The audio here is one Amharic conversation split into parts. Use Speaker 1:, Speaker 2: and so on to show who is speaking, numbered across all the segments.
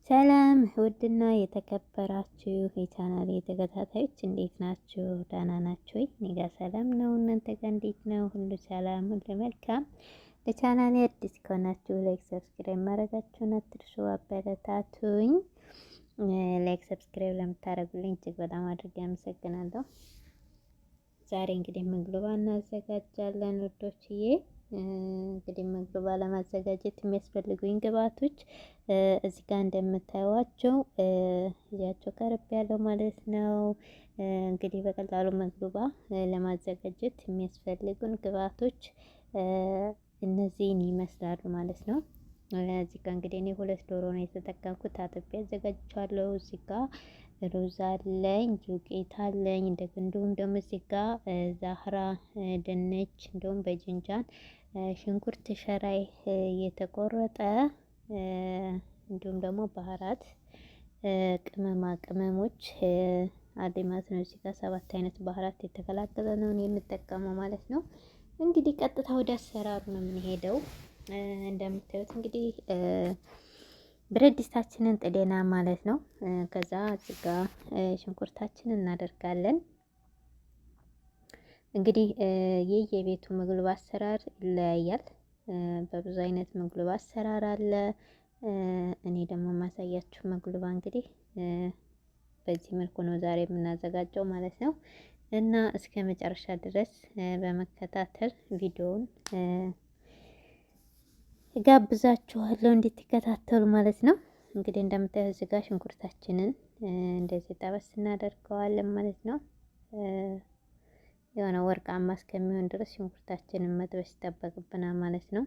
Speaker 1: ሰላም ውድና የተከበራችሁ የቻናሌ ተከታታዮች እንዴት ናችሁ? ደህና ናችሁ ወይ? እኔ ጋር ሰላም ነው። እናንተ ጋር እንዴት ነው? ሁሉ ሰላም፣ ሁሉ መልካም። ለቻናሌ አዲስ ከሆናችሁ ላይክ፣ ሰብስክራይብ ማድረጋችሁን አትርሱ። አበረታቱኝ። ላይክ ሰብስክራይብ ለምታደርጉልኝ እጅግ በጣም አድርጌ አመሰግናለሁ። ዛሬ እንግዲህ ምግብ እናዘጋጃለን ውዶችዬ። እንግዲህ ምግብ ለማዘጋጀት የሚያስፈልጉኝ ግብአቶች እዚህ ጋር እንደምታዩዋቸው ይዣቸው ቀርብ ያለው ማለት ነው። እንግዲህ በቀላሉ ምግብ ለማዘጋጀት የሚያስፈልጉን ግብአቶች እነዚህን ይመስላሉ ማለት ነው። እዚህ ጋር እንግዲህ እኔ 2 ዶሮ ነው የተጠቀምኩት። አጥቤ አዘጋጅቻለሁ። እዚህ ጋር ሩዝ አለኝ፣ ዱቄት አለኝ። እንዲሁም ደግሞ እዚህ ጋር ዛህራ ድንች፣ እንዲሁም በጅንጃን ሽንኩርት ሸራይ የተቆረጠ እንዲሁም ደግሞ ባህራት ቅመማ ቅመሞች አለኝ ማለት ነው። እዚህ ጋር 7 አይነት ባህራት የተቀላቀለ ነው የምጠቀመው ማለት ነው። እንግዲህ ቀጥታ ወደ አሰራሩ ነው የምንሄደው። እንደምታዩት እንግዲህ ብረት ድስታችንን ጥደና ማለት ነው። ከዛ እዚህ ጋር ሽንኩርታችንን እናደርጋለን። እንግዲህ የየቤቱ ምግብ አሰራር ይለያያል። በብዙ አይነት ምግብ አሰራር አለ። እኔ ደግሞ የማሳያችሁ ምግብ እንግዲህ በዚህ መልኩ ነው ዛሬ የምናዘጋጀው ማለት ነው። እና እስከ መጨረሻ ድረስ በመከታተል ቪዲዮውን ጋብዛችኋለሁ እንድትከታተሉ ማለት ነው። እንግዲህ እንደምታዩት እዚህ ጋር ሽንኩርታችንን እንደዚህ ጠበስ እናደርገዋለን ማለት ነው። የሆነ ወርቃማ እስከሚሆን ድረስ ሽንኩርታችንን መጥበስ ይጠበቅብናል ማለት ነው።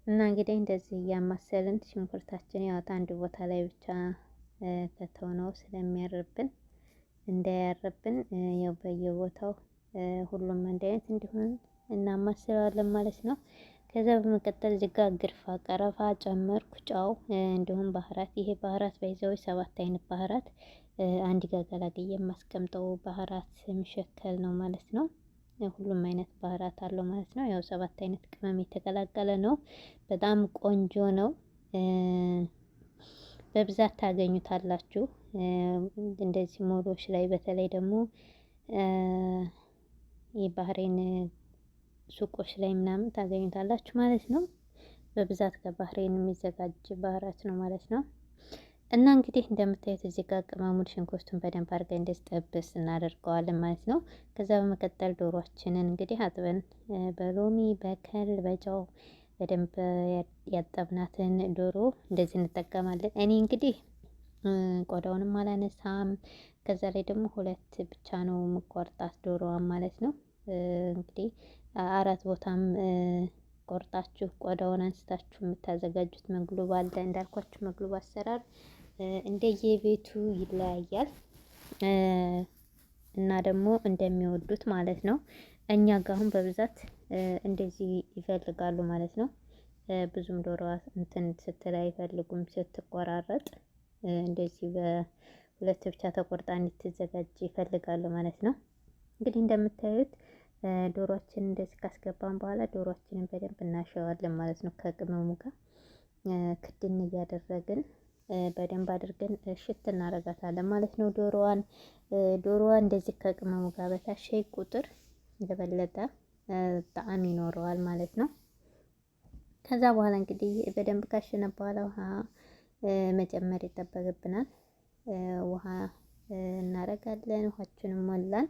Speaker 1: እና እንግዲህ እንደዚህ እያማሰልን ሽንኩርታችን ያወጣ አንድ ቦታ ላይ ብቻ ከተውነው ስለሚያርብን እንዳያርብን ያው በየቦታው ሁሉም አንድ አይነት እንዲሆን እናማስለዋለን ማለት ነው። ከዛ በመቀጠል እዚህ ጋር ግርፋ ቀረፋ ጨመርኩ፣ ጨው እንዲሁም ባህራት። ይሄ ባህራት ባይዘው 7 አይነት ባህራት አንድ ጋር ገላግዬ የማስቀምጠው ባህራት የሚሸከል ነው ማለት ነው። ሁሉም አይነት ባህራት አለው ማለት ነው። ያው 7 አይነት ቅመም የተቀላቀለ ነው። በጣም ቆንጆ ነው። በብዛት ታገኙታላችሁ። እንደዚህ ሞሎች ላይ በተለይ ደግሞ የባህሬን ሱቆች ላይ ምናምን ታገኙታላችሁ ማለት ነው። በብዛት ከባህሬን የሚዘጋጅ ባህራት ነው ማለት ነው። እና እንግዲህ እንደምታዩት እዚህ ጋር ቅመሙን ሽንኩርቱን በደንብ አድርገን እንደዚህ ጠብስ እናደርገዋለን ማለት ነው። ከዛ በመቀጠል ዶሮአችንን እንግዲህ አጥበን በሎሚ በከል በጨው በደንብ ያጠብናትን ዶሮ እንደዚህ እንጠቀማለን። እኔ እንግዲህ ቆዳውንም አላነሳም። ከዛ ላይ ደግሞ 2 ብቻ ነው የምቆርጣት ዶሮዋን ማለት ነው። እንግዲህ 4 ቦታም ቆርጣችሁ ቆዳውን አንስታችሁ የምታዘጋጁት መግሉብ አለ። እንዳልኳችሁ መግሉብ አሰራር እንደየቤቱ ይለያያል እና ደግሞ እንደሚወዱት ማለት ነው። እኛ ጋር አሁን በብዛት እንደዚህ ይፈልጋሉ ማለት ነው። ብዙም ዶሮ እንትን ስትል አይፈልጉም ስትቆራረጥ እንደዚህ በ2 ብቻ ተቆርጣ እንድትዘጋጅ ይፈልጋሉ ማለት ነው። እንግዲህ እንደምታዩት ዶሮአችንን እንደዚህ ካስገባን በኋላ ዶሮአችንን በደንብ እናሸዋለን ማለት ነው። ከቅመሙ ጋር ክድን እያደረግን በደንብ አድርገን እሽት እናረጋታለን ማለት ነው። ዶሮዋን እንደዚህ ከቅመሙ ጋር በታሸይ ቁጥር የበለጠ ጣዕም ይኖረዋል ማለት ነው። ከዛ በኋላ እንግዲህ በደንብ ካሸነ በኋላ ውሃ መጨመር ይጠበቅብናል። ውሃ እናረጋለን። ውሃችንን ሞላን።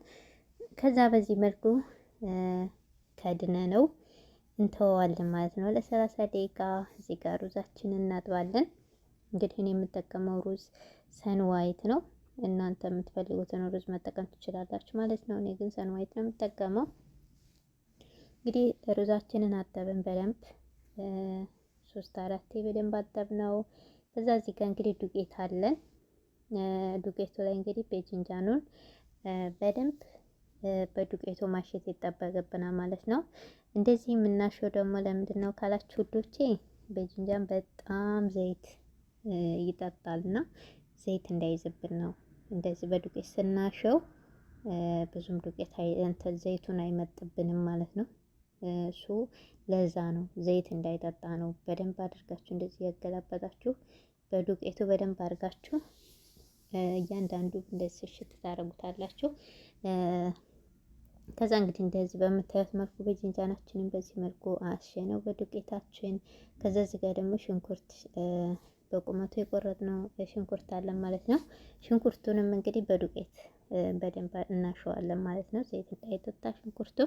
Speaker 1: ከዛ በዚህ መልኩ ከድነ ነው እንተወዋለን ማለት ነው ለ30 ደቂቃ። እዚህ ጋር ሩዛችንን እናጥባለን። እንግዲህ እኔ የምጠቀመው ሩዝ ሰንዋይት ነው። እናንተ የምትፈልጉትን ሩዝ መጠቀም ትችላላችሁ ማለት ነው። እኔ ግን ሰንዋይት ነው የምጠቀመው። እንግዲህ ሩዛችንን አጠብን በደንብ 3-4 በደንብ አጠብነው። ከዛ እዚህ ጋር እንግዲህ ዱቄት አለን። ዱቄቱ ላይ እንግዲህ ቤጅንጃኑን በደንብ በዱቄቱ ማሸት ይጠበቅብናል ማለት ነው። እንደዚህ የምናሸው ደግሞ ለምንድን ነው ካላችሁ ውዶቼ፣ ቤጅንጃን በጣም ዘይት ይጠጣልና ዘይት እንዳይዝብን ነው። እንደዚህ በዱቄት ስናሸው ብዙም ዱቄት እንትን ዘይቱን አይመጥብንም ማለት ነው። እሱ ለዛ ነው ዘይት እንዳይጠጣ ነው። በደንብ አድርጋችሁ እንደዚህ ያገላበጣችሁ በዱቄቱ በደንብ አድርጋችሁ እያንዳንዱ እንደዚህ እሽት ታደርጉታላችሁ። ከዛ እንግዲህ እንደዚህ በምታዩት መልኩ በጅንጃናችንን በዚህ መልኩ አሸነው በዱቄታችን። ከዛ እዚህ ጋር ደግሞ ሽንኩርት በቁመቱ የቆረጥነው ሽንኩርት አለን ማለት ነው። ሽንኩርቱንም እንግዲህ በዱቄት በደንብ እናሸዋለን ማለት ነው። ዘይት እንዳይጠጣ ሽንኩርቱ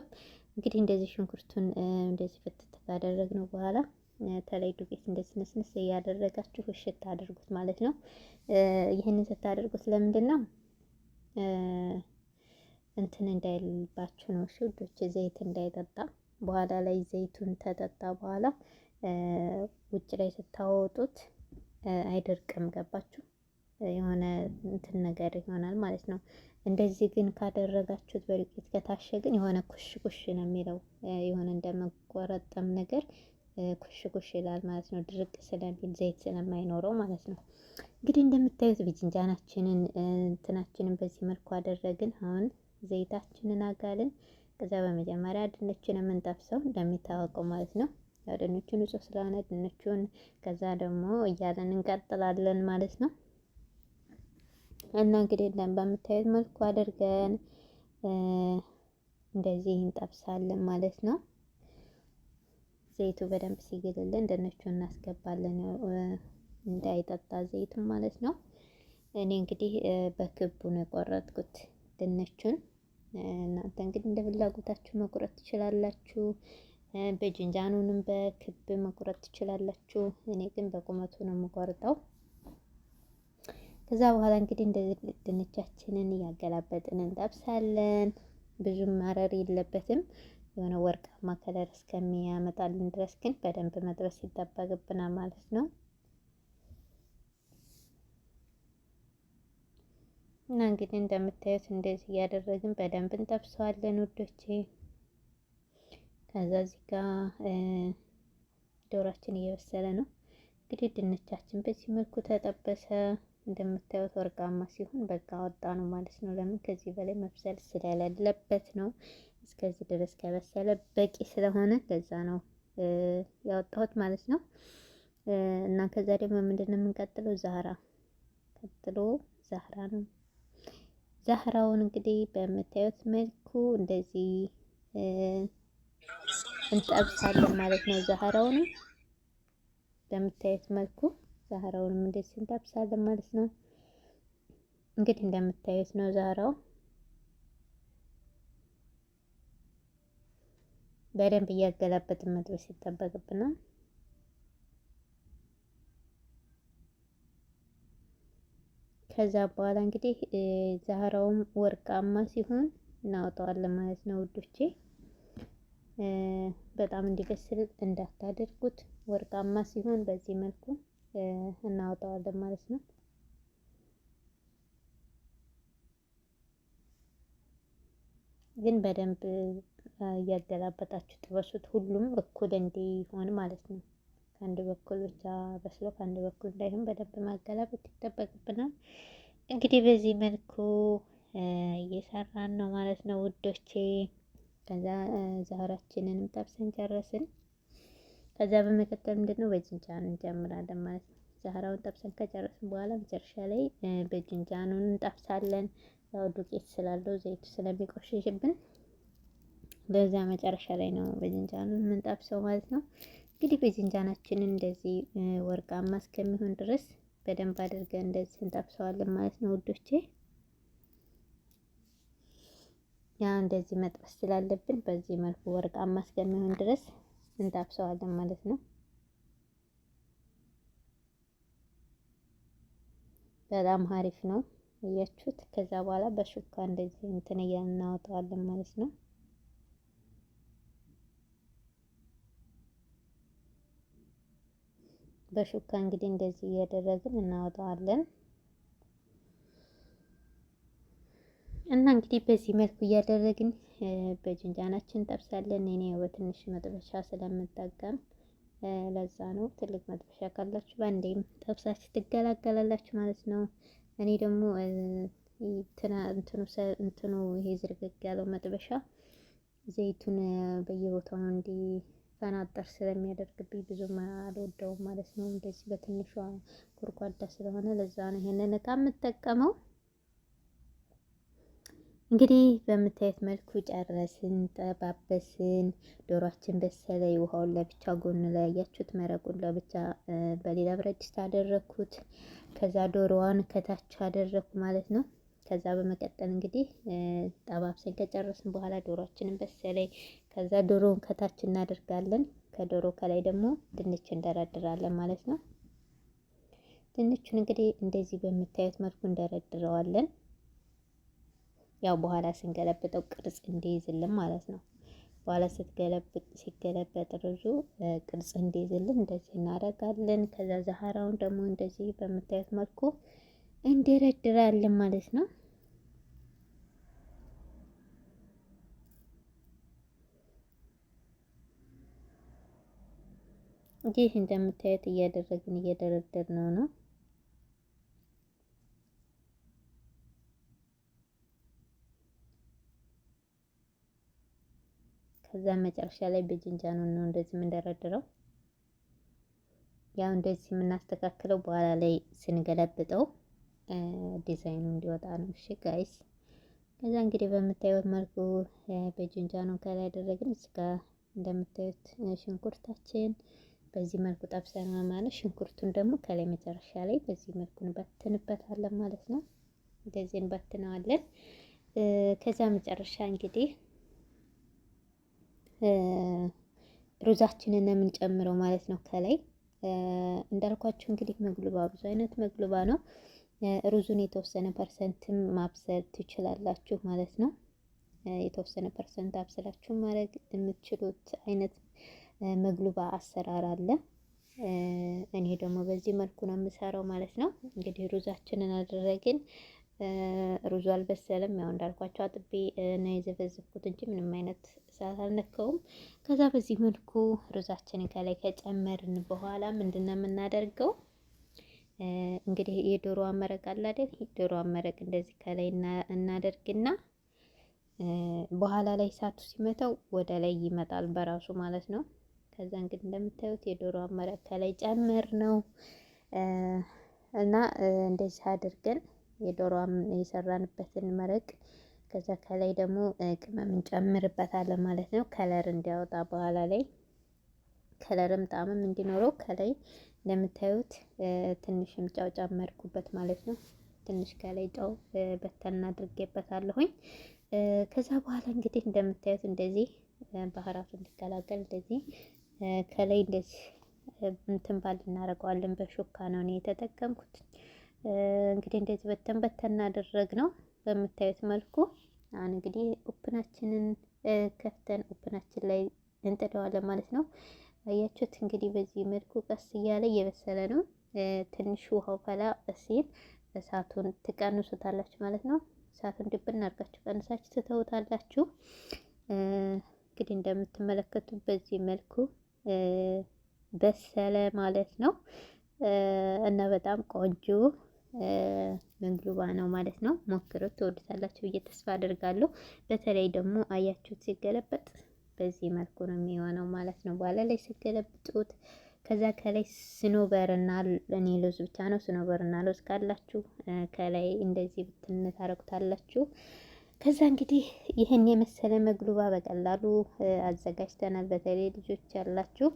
Speaker 1: እንግዲህ እንደዚህ ሽንኩርቱን እንደዚህ ፍትት ካደረግነው በኋላ ተለይ ዱቄት እንደዚህ ንስንስ እያደረጋችሁ እሽት አድርጉት ማለት ነው። ይህንን ስታደርጉት ለምንድን ነው እንትን እንዳይልባችሁ ነው። እሺ ውዶች፣ ዘይት እንዳይጠጣ በኋላ ላይ ዘይቱን ተጠጣ በኋላ ውጭ ላይ ስታወጡት አይደርቅም። ገባችሁ? የሆነ እንትን ነገር ይሆናል ማለት ነው። እንደዚህ ግን ካደረጋችሁት በዱቄት ከታሸ ግን የሆነ ኩሽ ኩሽ ነው የሚለው፣ የሆነ እንደመቆረጠም ነገር ኩሽ ኩሽ ይላል ማለት ነው። ድርቅ ስለሚል ዘይት ስለማይኖረው ማለት ነው። እንግዲህ እንደምታዩት ብጅንጃናችንን እንትናችንን በዚህ መልኩ አደረግን። አሁን ዘይታችንን አጋልን። ከዛ በመጀመሪያ ድንችን የምንጠብሰው እንደሚታወቀው ማለት ነው። ያው ድንቹ ንጹህ ስለሆነ ድንቹን ከዛ ደግሞ እያለን እንቀጥላለን ማለት ነው። እና እንግዲህ በምታዩት መልኩ አድርገን እንደዚህ እንጠብሳለን ማለት ነው። ዘይቱ በደንብ ሲግልልን ድንቹን እናስገባለን፣ እንዳይጠጣ ዘይቱን ማለት ነው። እኔ እንግዲህ በክቡ ነው የቆረጥኩት ድንቹን። እናንተ እንግዲህ እንደ ፍላጎታችሁ መቁረጥ ትችላላችሁ። በጅንጃኑንም በክብ መቁረጥ ትችላላችሁ። እኔ ግን በቁመቱ ነው የምቆርጠው። ከዛ በኋላ እንግዲህ እንደዚህ ድንቻችንን እያገላበጥን እንጠብሳለን። ብዙም ማረር የለበትም። የሆነ ወርቃማ ከለር እስከሚያመጣልን ድረስ ግን በደንብ መጥበስ ይጠበቅብናል ማለት ነው። እና እንግዲህ እንደምታዩት እንደዚህ እያደረግን በደንብ እንጠብሰዋለን ውዶቼ። ከዛ እዚህ ጋር ዶሯችን እየበሰለ ነው። እንግዲህ ድንቻችን በዚህ መልኩ ተጠበሰ። እንደምታዩት ወርቃማ ሲሆን በቃ ወጣ ነው ማለት ነው። ለምን ከዚህ በላይ መብሰል ስለሌለበት ነው። እስከዚህ ድረስ ከበሰለ በቂ ስለሆነ ለዛ ነው ያወጣሁት ማለት ነው። እና ከዛ ደግሞ ምንድነው የምንቀጥለው? ቀጥሎ ዛህራ ነው። ዛህራውን እንግዲህ በምታዩት መልኩ እንደዚህ እንጠብሳለን ማለት ነው። ዛህራውንም በምታዩት መልኩ ዛህራውንም እንደዚህ እንጠብሳለን ማለት ነው። እንግዲህ እንደምታዩት ነው ዛህራው በደንብ እያገላበጥን መጥበስ ይጠበቅብናል። ከዛ በኋላ እንግዲህ ዛህራውም ወርቃማ ሲሆን እናወጣዋለን ማለት ነው ውዶቼ። በጣም እንዲበስል እንዳታደርጉት። ወርቃማ ሲሆን በዚህ መልኩ እናወጣዋለን ማለት ነው። ግን በደንብ እያገላበጣችሁ ጥበሱት፣ ሁሉም እኩል እንዲሆን ማለት ነው። ከአንድ በኩል ብቻ በስሎ ከአንድ በኩል እንዳይሆን በደንብ ማገላበጥ ይጠበቅብናል። እንግዲህ በዚህ መልኩ እየሰራን ነው ማለት ነው ውዶቼ። ከዛ ዛህራችንንም ጠብሰን ጨረስን። ከዛ በመቀጠል ምንድነው በጅንጃኑ እንጀምራለን ማለት ነው። ዛህራውን ጠብሰን ከጨረስን በኋላ መጨረሻ ላይ በጅንጃኑን እንጠብሳለን። ያው ዱቄት ስላለው ዘይቱ ስለሚቆሽሽብን በዛ መጨረሻ ላይ ነው በጅንጃኑን የምንጠብሰው ማለት ነው። እንግዲህ በጅንጃናችንን እንደዚህ ወርቃማ እስከሚሆን ድረስ በደንብ አድርገን እንደዚህ እንጠብሰዋለን ማለት ነው ውዶቼ። ያ እንደዚህ መጥበስ ስላለብን በዚህ መልኩ ወርቃማ እስከሚሆን ድረስ እንጠብሰዋለን ማለት ነው። በጣም አሪፍ ነው እያችሁት። ከዛ በኋላ በሹካ እንደዚህ እንትን እያልን እናወጣዋለን ማለት ነው። በሹካ እንግዲህ እንደዚህ እያደረግን እናወጣዋለን። እና እንግዲህ በዚህ መልኩ እያደረግን በጅንጃናችን እንጠብሳለን። እኔ በትንሽ መጥበሻ ስለምጠቀም ለዛ ነው። ትልቅ መጥበሻ ካላችሁ በአንዴም ጠብሳችሁ ትገላገላላችሁ ማለት ነው። እኔ ደግሞ እንትኑ ይሄ ዝርግግ ያለው መጥበሻ ዘይቱን በየቦታው እንዲፈናጠር ስለሚያደርግብኝ ብዙም አልወደውም ማለት ነው። እንደዚህ በትንሿ ጎድጓዳ ስለሆነ ለዛ ነው ይሄንን እቃ የምጠቀመው። እንግዲህ በምታዩት መልኩ ጨረስን፣ ጠባበስን። ዶሯችን በሰለ። ውሃውን ለብቻ ጎን ላይ ያያችሁት፣ መረቁን ለብቻ በሌላ ብረት ድስት አደረኩት። ከዛ ዶሮዋን ከታች አደረኩ ማለት ነው። ከዛ በመቀጠል እንግዲህ ጠባብሰን ከጨረስን በኋላ ዶሮአችንን በሰለይ። ከዛ ዶሮውን ከታች እናደርጋለን። ከዶሮ ከላይ ደግሞ ድንች እንደረድራለን ማለት ነው። ድንቹን እንግዲህ እንደዚህ በምታዩት መልኩ እንደረድረዋለን። ያው በኋላ ስንገለብጠው ቅርጽ እንዲይዝልን ማለት ነው። በኋላ ሲገለበጥ ርዙ ቅርጽ እንዲይዝልን እንደዚህ እናደርጋለን። ከዛ ዛህራውን ደግሞ እንደዚህ በምታዩት መልኩ እንደረድራለን ማለት ነው። ይህ እንደምታዩት እያደረግን እየደረደርነው ነው። ከዛ መጨረሻ ላይ በጅንጃኑ ነው እንደዚህ የምንደረድረው። ያው እንደዚህ የምናስተካክለው በኋላ ላይ ስንገለብጠው ዲዛይኑ እንዲወጣ ነው። እሺ ጋይስ። ከዛ እንግዲህ በምታዩት መልኩ በጅንጃኑ ከላይ ያደረግን እዚህ ጋር እንደምታዩት ሽንኩርታችን በዚህ መልኩ ጠብሰን ማለት። ሽንኩርቱን ደግሞ ከላይ መጨረሻ ላይ በዚህ መልኩ እንበትንበታለን ማለት ነው። እንደዚህ እንበትነዋለን። ከዛ መጨረሻ እንግዲህ ሩዛችንን የምንጨምረው ማለት ነው። ከላይ እንዳልኳችሁ እንግዲህ መግሉባ ብዙ አይነት መግሉባ ነው። ሩዙን የተወሰነ ፐርሰንትም ማብሰል ትችላላችሁ ማለት ነው። የተወሰነ ፐርሰንት አብስላችሁ ማድረግ የምትችሉት አይነት መግሉባ አሰራር አለ። እኔ ደግሞ በዚህ መልኩ ነው የምሰራው ማለት ነው። እንግዲህ ሩዛችንን አደረግን። ሩዙ አልበሰለም። ያው እንዳልኳቸው አጥቤ ነው የዘፈዘፍኩት እንጂ ምንም አይነት እሳት አልነካውም። ከዛ በዚህ መልኩ ሩዛችንን ከላይ ከጨመርን በኋላ ምንድነው የምናደርገው? እንግዲህ የዶሮ አመረቅ አለ አይደል? ዶሮ አመረቅ እንደዚህ ከላይ እናደርግና በኋላ ላይ እሳቱ ሲመታው ወደ ላይ ይመጣል በራሱ ማለት ነው። ከዛ እንግዲህ እንደምታዩት የዶሮ አመረቅ ከላይ ጨመር ነው እና እንደዚህ አድርገን የዶሮም የሰራንበትን መረቅ ከዛ ከላይ ደግሞ ቅመም እንጨምርበታለን ማለት ነው። ከለር እንዲያወጣ በኋላ ላይ ከለርም ጣዕምም እንዲኖረው ከላይ እንደምታዩት ትንሽም ጨው ጨመርኩበት ማለት ነው። ትንሽ ከላይ ጨው በተን አድርጌበታለሁኝ። ከዛ በኋላ እንግዲህ እንደምታዩት እንደዚህ ባህራቱ እንዲቀላቀል እንደዚህ ከላይ እንደዚህ እንትን ባል እናደርገዋለን። በሹካ ነው እኔ የተጠቀምኩት። እንግዲህ እንደዚህ በተን በተን አደረግነው በምታዩት መልኩ። አሁን እንግዲህ ኦፕናችንን ከፍተን ኦፕናችን ላይ እንጥደዋለን ማለት ነው። አያችሁት እንግዲህ በዚህ መልኩ ቀስ እያለ እየበሰለ ነው። ትንሽ ውሃው ፈላ ሲል እሳቱን ትቀንሱታላችሁ ማለት ነው። እሳቱን ድብን አድርጋችሁ ቀንሳችሁ ትተውታላችሁ። እንግዲህ እንደምትመለከቱት በዚህ መልኩ በሰለ ማለት ነው እና በጣም ቆንጆ መግሉባ ነው ማለት ነው። ሞክሩት፣ ትወዱታላችሁ ብዬ ተስፋ አደርጋለሁ። በተለይ ደግሞ አያችሁት ሲገለበጥ በዚህ መልኩ ነው የሚሆነው ማለት ነው። በኋላ ላይ ሲገለብጡት ከዛ ከላይ ስኖበርና እኔ ሎዝ ብቻ ነው። ስኖበርና ሎዝ ካላችሁ ከላይ እንደዚህ ብትን ታረጉታላችሁ። ከዛ እንግዲህ ይህን የመሰለ መግሉባ በቀላሉ አዘጋጅተናል። በተለይ ልጆች ያላችሁ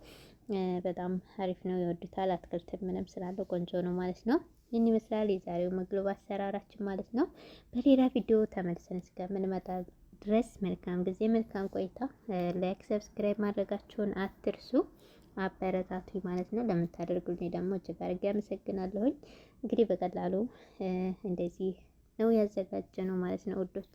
Speaker 1: በጣም አሪፍ ነው፣ ይወዱታል። አትክልት ምንም ስላለው ቆንጆ ነው ማለት ነው። ይህን ይመስላል የዛሬው መግሉባ አሰራራችን ማለት ነው። በሌላ ቪዲዮ ተመልሰን እስከምንመጣ ድረስ መልካም ጊዜ፣ መልካም ቆይታ። ላይክ፣ ሰብስክራይብ ማድረጋችሁን አትርሱ። አበረታቱ ማለት ነው። ለምታደርጉልኝ ደግሞ እጅግ አድርጌ አመሰግናለሁኝ። እንግዲህ በቀላሉ እንደዚህ ነው ያዘጋጀነው ማለት ነው ውዶች።